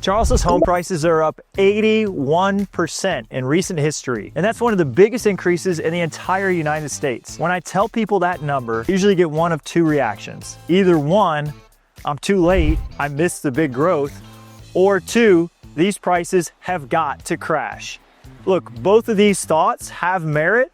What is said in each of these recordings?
Charleston's home prices are up 81% in recent history, and that's one of the biggest increases in the entire United States. When I tell people that number, I usually get one of two reactions. Either one, I'm too late, I missed the big growth, or two, these prices have got to crash. Look, both of these thoughts have merit,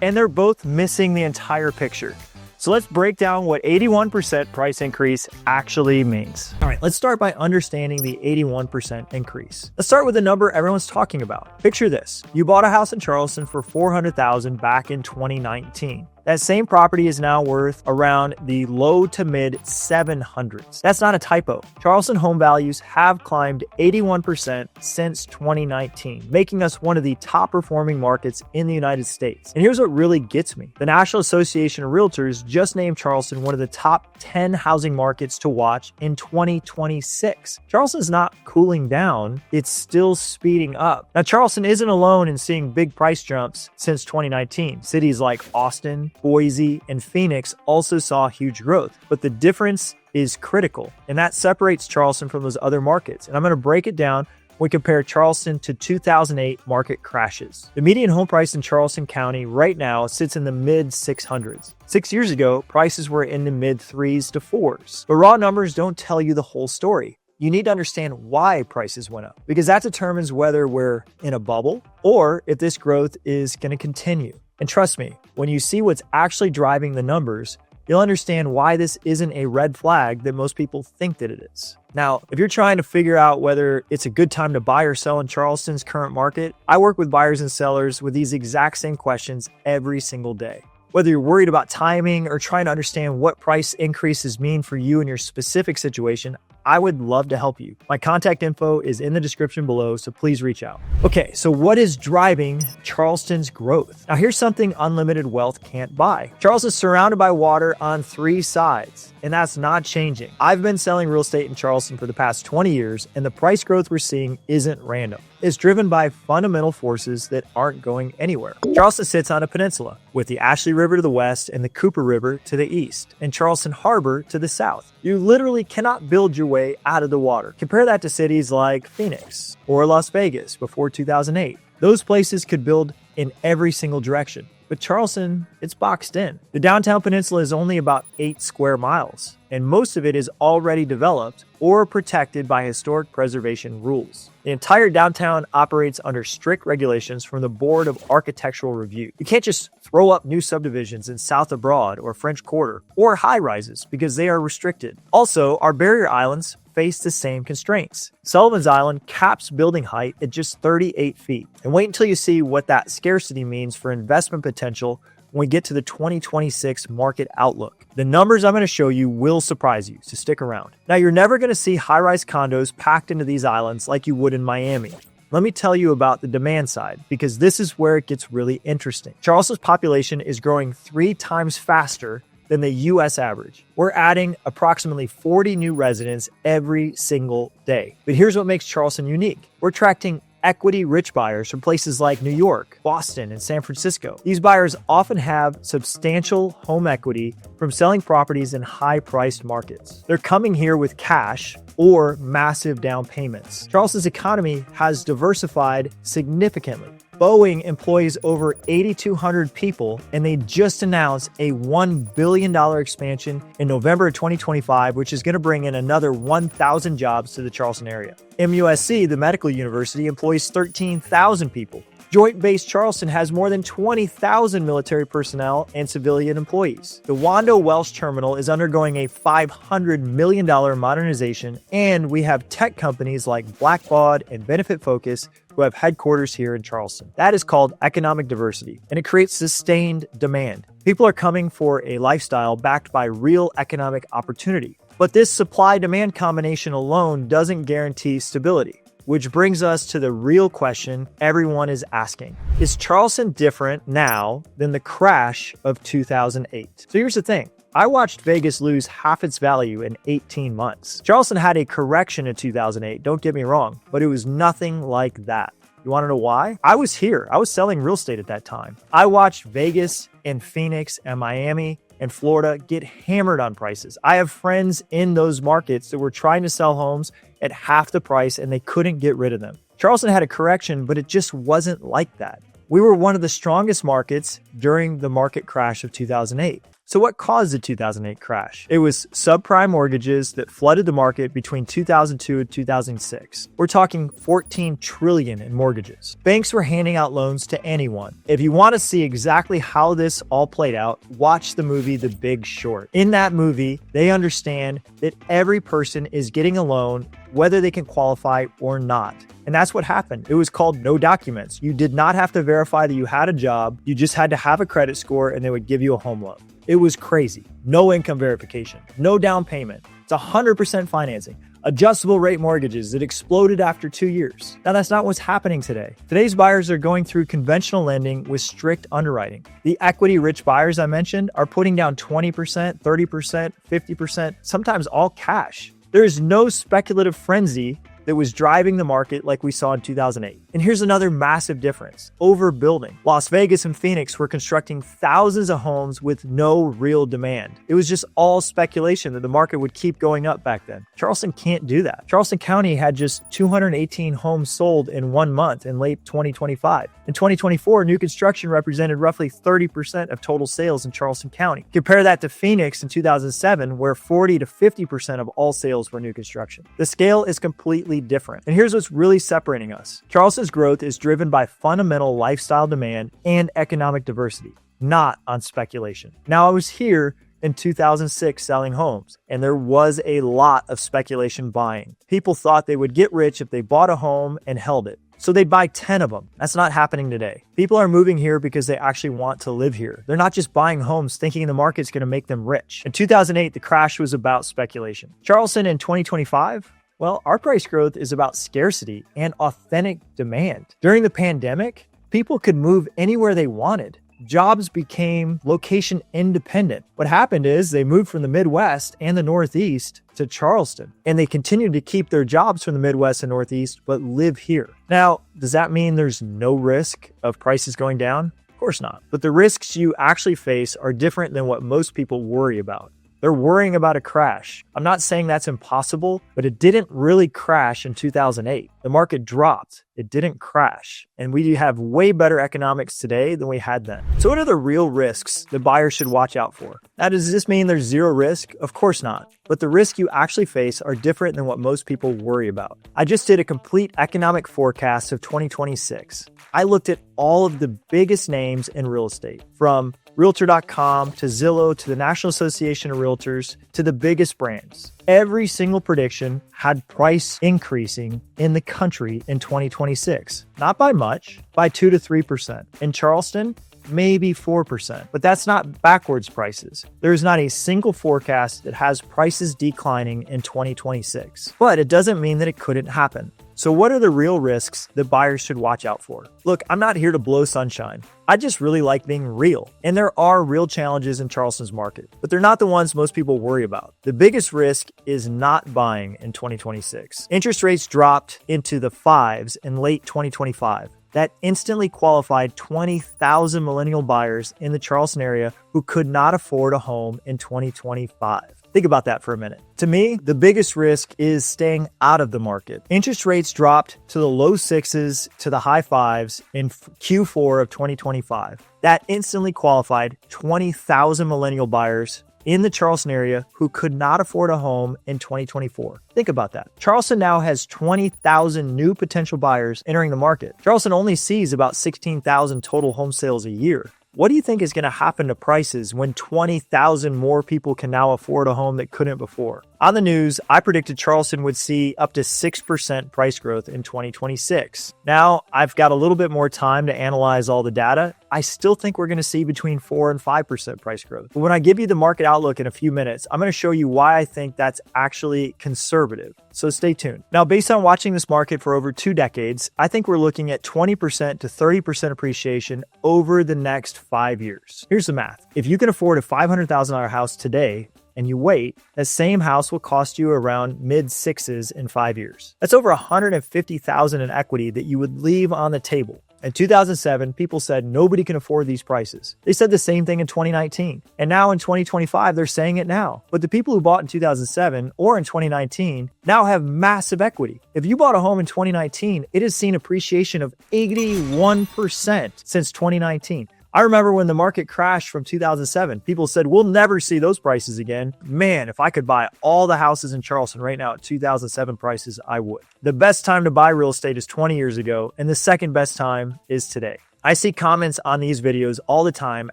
and they're both missing the entire picture. So let's break down what 81% price increase actually means. All right, let's start by understanding the 81% increase. Let's start with the number everyone's talking about. Picture this. You bought a house in Charleston for $400,000 back in 2019. That same property is now worth around the low to mid 700s. That's not a typo. Charleston home values have climbed 81% since 2019, making us one of the top performing markets in the United States. And here's what really gets me. The National Association of Realtors just named Charleston one of the top 10 housing markets to watch in 2026. Charleston's not cooling down, it's still speeding up. Now, Charleston isn't alone in seeing big price jumps since 2019. Cities like Austin, Boise, and Phoenix also saw huge growth, but the difference is critical, and that separates Charleston from those other markets. And I'm going to break it down when we compare Charleston to 2008 market crashes. The median home price in Charleston County right now sits in the mid 600s. 6 years ago, prices were in the mid 3s to 4s. But raw numbers don't tell you the whole story. You need to understand why prices went up, because that determines whether we're in a bubble or if this growth is going to continue. And trust me, when you see what's actually driving the numbers, you'll understand why this isn't a red flag that most people think that it is. Now, if you're trying to figure out whether it's a good time to buy or sell in Charleston's current market, I work with buyers and sellers with these exact same questions every single day. Whether you're worried about timing or trying to understand what price increases mean for you in your specific situation, I would love to help you. My contact info is in the description below, so please reach out. Okay, so what is driving Charleston's growth? Now, here's something unlimited wealth can't buy. Charleston's surrounded by water on 3 sides, and that's not changing. I've been selling real estate in Charleston for the past 20 years, and the price growth we're seeing isn't random. It's driven by fundamental forces that aren't going anywhere. Charleston sits on a peninsula with the Ashley River to the west and the Cooper River to the east, and Charleston Harbor to the south. You literally cannot build your way out of the water. Compare that to cities like Phoenix or Las Vegas before 2008. Those places could build in every single direction. But Charleston, it's boxed in. The downtown peninsula is only about 8 square miles, and most of it is already developed or protected by historic preservation rules. The entire downtown operates under strict regulations from the Board of Architectural Review. You can't just throw up new subdivisions in South of Broad or French Quarter or high-rises because they are restricted. Also, our barrier islands face the same constraints. Sullivan's Island caps building height at just 38 feet. And wait until you see what that scarcity means for investment potential when we get to the 2026 market outlook. The numbers I'm going to show you will surprise you, so stick around. Now, you're never going to see high-rise condos packed into these islands like you would in Miami. Let me tell you about the demand side, because this is where it gets really interesting. Charleston's population is growing 3 times faster than the US average. We're adding approximately 40 new residents every single day. But here's what makes Charleston unique. We're attracting equity-rich buyers from places like New York, Boston, and San Francisco. These buyers often have substantial home equity from selling properties in high-priced markets. They're coming here with cash or massive down payments. Charleston's economy has diversified significantly. Boeing employs over 8,200 people, and they just announced a $1 billion expansion in November of 2025, which is going to bring in another 1,000 jobs to the Charleston area. MUSC, the medical university, employs 13,000 people. Joint Base Charleston has more than 20,000 military personnel and civilian employees. The Wando Welsh Terminal is undergoing a $500 million modernization, and we have tech companies like Blackbaud and Benefit Focus who have headquarters here in Charleston. That is called economic diversity, and it creates sustained demand. People are coming for a lifestyle backed by real economic opportunity. But this supply-demand combination alone doesn't guarantee stability. Which brings us to the real question everyone is asking. Is Charleston different now than the crash of 2008? So here's the thing. I watched Vegas lose half its value in 18 months. Charleston had a correction in 2008, don't get me wrong, but it was nothing like that. You want to know why? I was here. I was selling real estate at that time. I watched Vegas and Phoenix and Miami and Florida get hammered on prices. I have friends in those markets that were trying to sell homes at half the price and they couldn't get rid of them. Charleston had a correction, but it just wasn't like that. We were one of the strongest markets during the market crash of 2008. So what caused the 2008 crash? It was subprime mortgages that flooded the market between 2002 and 2006. We're talking 14 trillion in mortgages. Banks were handing out loans to anyone. If you want to see exactly how this all played out, watch the movie The Big Short. In that movie, they understand that every person is getting a loan whether they can qualify or not. And that's what happened. It was called no documents. You did not have to verify that you had a job. You just had to have a credit score and they would give you a home loan. It was crazy. No income verification, no down payment. It's 100% financing. Adjustable rate mortgages that exploded after 2 years. Now that's not what's happening today. Today's buyers are going through conventional lending with strict underwriting. The equity rich buyers I mentioned are putting down 20%, 30%, 50%, sometimes all cash. There is no speculative frenzy that was driving the market like we saw in 2008. And here's another massive difference: overbuilding. Las Vegas and Phoenix were constructing thousands of homes with no real demand. It was just all speculation that the market would keep going up back then. Charleston can't do that. Charleston County had just 218 homes sold in 1 month in late 2025. In 2024, new construction represented roughly 30% of total sales in Charleston County. Compare that to Phoenix in 2007, where 40 to 50% of all sales were new construction. The scale is completely different. And here's what's really separating us. Charleston's growth is driven by fundamental lifestyle demand and economic diversity, not on speculation. Now, I was here in 2006 selling homes, and there was a lot of speculation buying. People thought they would get rich if they bought a home and held it, so they'd buy 10 of them. That's not happening today. People are moving here because they actually want to live here. They're not just buying homes thinking the market's going to make them rich. In 2008, the crash was about speculation. Charleston in 2025? Well, our price growth is about scarcity and authentic demand. During the pandemic, people could move anywhere they wanted. Jobs became location independent. What happened is they moved from the Midwest and the Northeast to Charleston, and they continued to keep their jobs from the Midwest and Northeast, but live here. Now, does that mean there's no risk of prices going down? Of course not. But the risks you actually face are different than what most people worry about. They're worrying about a crash. I'm not saying that's impossible, but it didn't really crash in 2008. The market dropped. It didn't crash. And we have way better economics today than we had then. So what are the real risks that buyers should watch out for? Now, does this mean there's zero risk? Of course not. But the risks you actually face are different than what most people worry about. I just did a complete economic forecast of 2026. I looked at all of the biggest names in real estate, from Realtor.com to Zillow to the National Association of Realtors to the biggest brands. Every single prediction had price increasing in the country in 2026. Not by much, by 2 to 3%. In Charleston, maybe 4%. But that's not backwards prices. There is not a single forecast that has prices declining in 2026. But it doesn't mean that it couldn't happen. So what are the real risks that buyers should watch out for? Look, I'm not here to blow sunshine. I just really like being real. And there are real challenges in Charleston's market, but they're not the ones most people worry about. The biggest risk is not buying in 2026. Interest rates dropped into the 5s in late 2025. That instantly qualified 20,000 millennial buyers in the Charleston area who could not afford a home in 2025. Think about that for a minute. To me, the biggest risk is staying out of the market. Interest rates dropped to the low 6s to the high 5s in Q4 of 2025. That instantly qualified 20,000 millennial buyers in the Charleston area who could not afford a home in 2024. Think about that. Charleston now has 20,000 new potential buyers entering the market. Charleston only sees about 16,000 total home sales a year. What do you think is going to happen to prices when 20,000 more people can now afford a home that couldn't before? On the news, I predicted Charleston would see up to 6% price growth in 2026. Now, I've got a little bit more time to analyze all the data. I still think we're going to see between 4 and 5% price growth. But when I give you the market outlook in a few minutes, I'm going to show you why I think that's actually conservative. So stay tuned. Now, based on watching this market for over 2 decades, I think we're looking at 20% to 30% appreciation over the next 5 years. Here's the math. If you can afford a $500,000 house today, and you wait, that same house will cost you around mid-6s in 5 years. That's over $150,000 in equity that you would leave on the table. In 2007, people said nobody can afford these prices. They said the same thing in 2019. And now in 2025, they're saying it now. But the people who bought in 2007 or in 2019 now have massive equity. If you bought a home in 2019, it has seen appreciation of 81% since 2019. I remember when the market crashed from 2007, people said, we'll never see those prices again. Man, if I could buy all the houses in Charleston right now at 2007 prices, I would. The best time to buy real estate is 20 years ago, and the second best time is today. I see comments on these videos all the time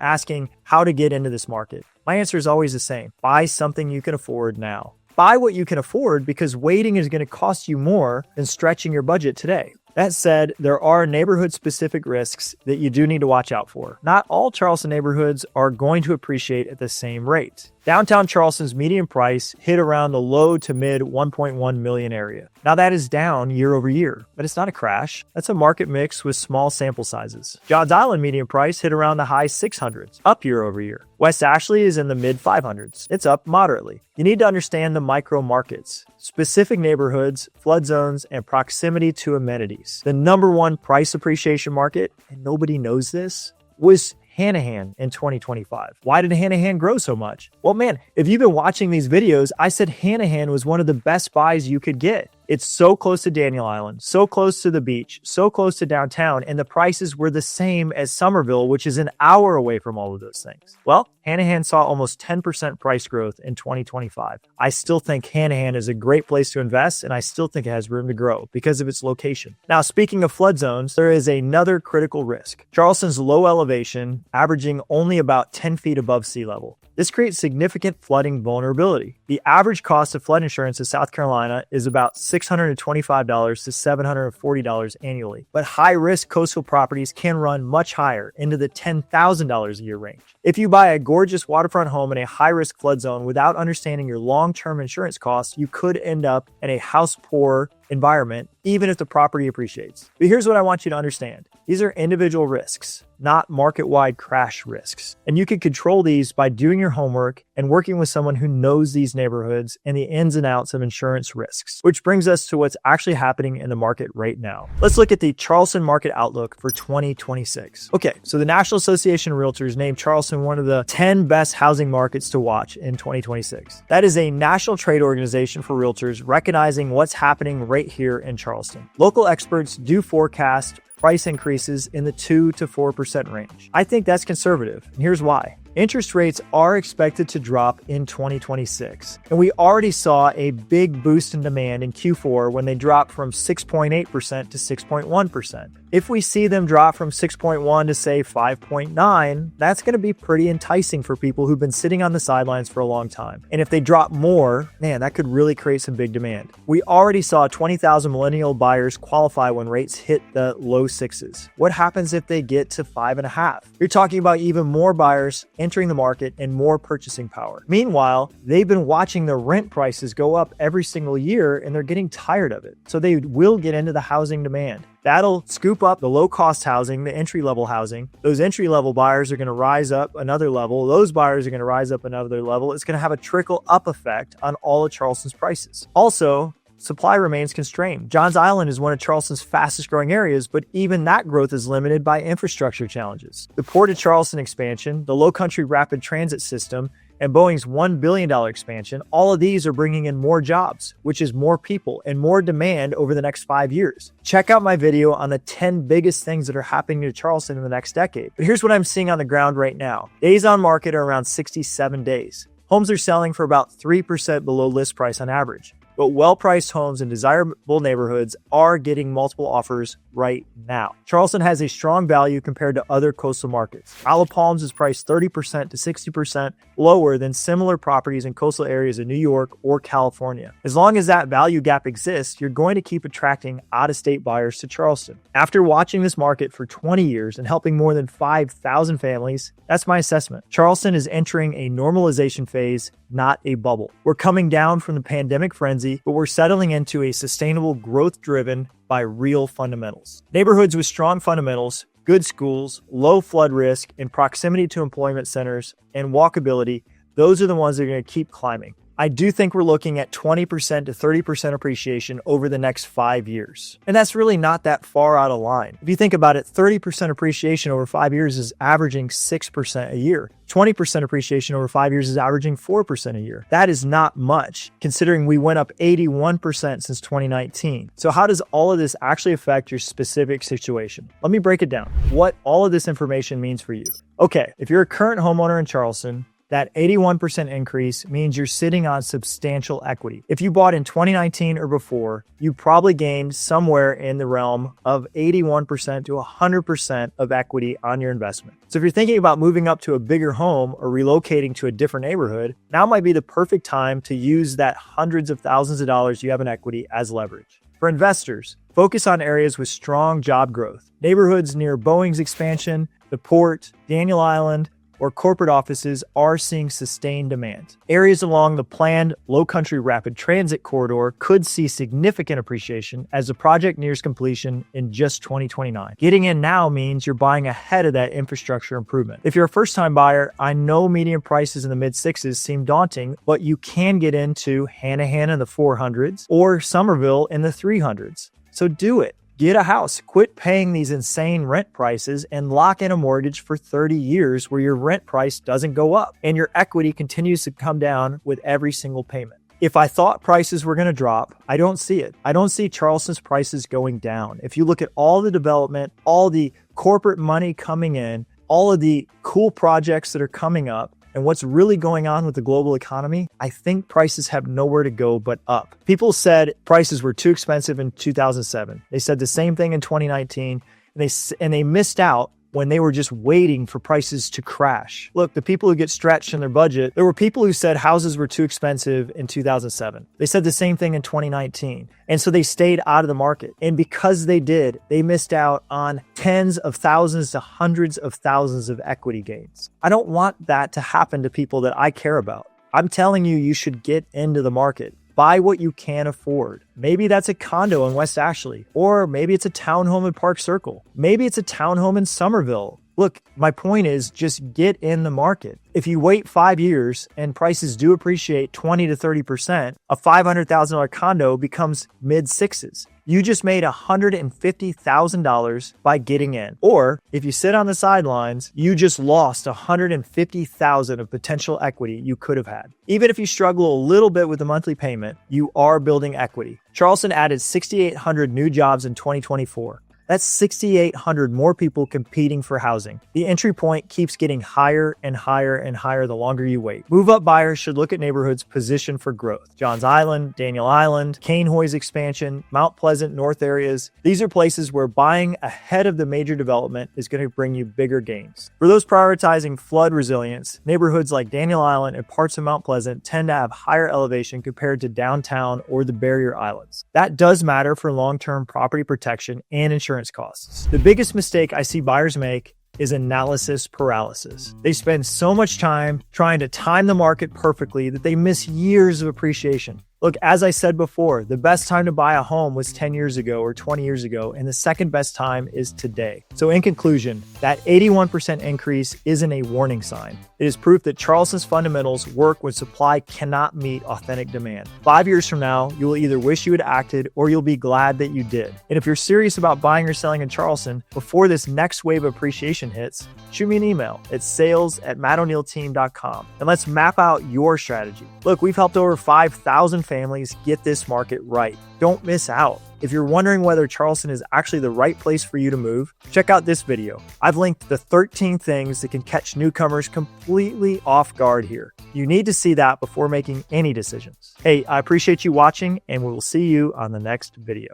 asking how to get into this market. My answer is always the same. Buy something you can afford now. Buy what you can afford because waiting is going to cost you more than stretching your budget today. That said, there are neighborhood-specific risks that you do need to watch out for. Not all Charleston neighborhoods are going to appreciate at the same rate. Downtown Charleston's median price hit around the low to mid 1.1 million area. Now that is down year over year, but it's not a crash. That's a market mix with small sample sizes. Johns Island median price hit around the high 600s, up year over year. West Ashley is in the mid 500s. It's up moderately. You need to understand the micro markets, specific neighborhoods, flood zones, and proximity to amenities. The number one price appreciation market, and nobody knows this, was Hanahan in 2025. Why did Hanahan grow so much? Well, man, if you've been watching these videos, I said Hanahan was one of the best buys you could get. It's so close to Daniel Island, so close to the beach, so close to downtown, and the prices were the same as Somerville, which is an hour away from all of those things. Well, Hanahan saw almost 10% price growth in 2025. I still think Hanahan is a great place to invest, and I still think it has room to grow because of its location. Now, speaking of flood zones, there is another critical risk. Charleston's low elevation, averaging only about 10 feet above sea level. This creates significant flooding vulnerability. The average cost of flood insurance in South Carolina is about $625 to $740 annually, but high-risk coastal properties can run much higher, into the $10,000 a year range. If you buy a gorgeous waterfront home in a high-risk flood zone without understanding your long-term insurance costs, you could end up in a house-poor environment, even if the property appreciates. But here's what I want you to understand. These are individual risks, not market-wide crash risks. And you can control these by doing your homework and working with someone who knows these neighborhoods and the ins and outs of insurance risks, which brings us to what's actually happening in the market right now. Let's look at the Charleston market outlook for 2026. Okay, so the National Association of Realtors named Charleston one of the 10 best housing markets to watch in 2026. That is a national trade organization for realtors recognizing what's happening right here in Charleston. Local experts do forecast price increases in the 2 to 4% range. I think that's conservative, and here's why. Interest rates are expected to drop in 2026, and we already saw a big boost in demand in Q4 when they dropped from 6.8% to 6.1%. If we see them drop from 6.1 to say 5.9, that's going to be pretty enticing for people who've been sitting on the sidelines for a long time. And if they drop more, man, that could really create some big demand. We already saw 20,000 millennial buyers qualify when rates hit the low sixes. What happens if they get to 5.5? You're talking about even more buyers entering the market and more purchasing power. Meanwhile, they've been watching the rent prices go up every single year and they're getting tired of it. So they will get into the housing demand. That'll scoop up the low-cost housing, the entry-level housing. Those entry-level buyers are going to rise up another level. Those buyers are going to rise up another level. It's going to have a trickle-up effect on all of Charleston's prices. Also, supply remains constrained. Johns Island is one of Charleston's fastest growing areas, but even that growth is limited by infrastructure challenges. The Port of Charleston expansion, the Low Country Rapid Transit System, and Boeing's $1 billion expansion, all of these are bringing in more jobs, which is more people and more demand over the next 5 years. Check out my video on the 10 biggest things that are happening to Charleston in the next decade. But here's what I'm seeing on the ground right now. Days on market are around 67 days. Homes are selling for about 3% below list price on average. But well-priced homes in desirable neighborhoods are getting multiple offers right now. Charleston has a strong value compared to other coastal markets. Isle of Palms is priced 30% to 60% lower than similar properties in coastal areas of New York or California. As long as that value gap exists, you're going to keep attracting out-of-state buyers to Charleston. After watching this market for 20 years and helping more than 5,000 families, that's my assessment. Charleston is entering a normalization phase, not a bubble. We're coming down from the pandemic frenzy, but we're settling into a sustainable growth driven by real fundamentals. Neighborhoods with strong fundamentals, good schools, low flood risk, and proximity to employment centers and walkability, those are the ones that are going to keep climbing. I do think we're looking at 20% to 30% appreciation over the next 5 years. And that's really not that far out of line. If you think about it, 30% appreciation over 5 years is averaging 6% a year. 20% appreciation over 5 years is averaging 4% a year. That is not much, considering we went up 81% since 2019. So how does all of this actually affect your specific situation? Let me break it down. What all of this information means for you. Okay, if you're a current homeowner in Charleston, that 81% increase means you're sitting on substantial equity. If you bought in 2019 or before, you probably gained somewhere in the realm of 81% to 100% of equity on your investment. So if you're thinking about moving up to a bigger home or relocating to a different neighborhood, now might be the perfect time to use that hundreds of thousands of dollars you have in equity as leverage. For investors, focus on areas with strong job growth. Neighborhoods near Boeing's expansion, the port, Daniel Island, or corporate offices are seeing sustained demand. Areas along the planned Low-Country Rapid Transit Corridor could see significant appreciation as the project nears completion in just 2029. Getting in now means you're buying ahead of that infrastructure improvement. If you're a first-time buyer, I know median prices in the mid-6s seem daunting, but you can get into Hanahan in the 400s or Somerville in the 300s. So do it. Get a house, quit paying these insane rent prices, and lock in a mortgage for 30 years where your rent price doesn't go up and your equity continues to come down with every single payment. If I thought prices were going to drop, I don't see it. I don't see Charleston's prices going down. If you look at all the development, all the corporate money coming in, all of the cool projects that are coming up, and what's really going on with the global economy, I think prices have nowhere to go but up. People said prices were too expensive in 2007. They said the same thing in 2019, and they missed out when they were just waiting for prices to crash. Look, the people who get stretched in their budget, there were people who said houses were too expensive in 2007. They said the same thing in 2019. And so they stayed out of the market. And because they did, they missed out on tens of thousands to hundreds of thousands of equity gains. I don't want that to happen to people that I care about. I'm telling you, you should get into the market. Buy what you can afford. Maybe that's a condo in West Ashley, or maybe it's a townhome in Park Circle. Maybe it's a townhome in Somerville. Look, my point is just get in the market. If you wait 5 years and prices do appreciate 20 to 30%, a $500,000 condo becomes mid-6s. You just made $150,000 by getting in. Or if you sit on the sidelines, you just lost $150,000 of potential equity you could have had. Even if you struggle a little bit with the monthly payment, you are building equity. Charleston added 6,800 new jobs in 2024. That's 6,800 more people competing for housing. The entry point keeps getting higher and higher and higher the longer you wait. Move-up buyers should look at neighborhoods positioned for growth. Johns Island, Daniel Island, Cainhoy's expansion, Mount Pleasant North areas. These are places where buying ahead of the major development is going to bring you bigger gains. For those prioritizing flood resilience, neighborhoods like Daniel Island and parts of Mount Pleasant tend to have higher elevation compared to downtown or the barrier islands. That does matter for long-term property protection and insurance costs. The biggest mistake I see buyers make is analysis paralysis. They spend so much time trying to time the market perfectly that they miss years of appreciation. Look, as I said before, the best time to buy a home was 10 years ago or 20 years ago, and the second best time is today. So in conclusion, that 81% increase isn't a warning sign. It is proof that Charleston's fundamentals work when supply cannot meet authentic demand. 5 years from now, you will either wish you had acted or you'll be glad that you did. And if you're serious about buying or selling in Charleston, before this next wave of appreciation hits, shoot me an email at sales@mattoneilteam.com and let's map out your strategy. Look, we've helped over 5,000 families get this market right. Don't miss out. If you're wondering whether Charleston is actually the right place for you to move, check out this video. I've linked the 13 things that can catch newcomers completely off guard here. You need to see that before making any decisions. Hey, I appreciate you watching, and we will see you on the next video.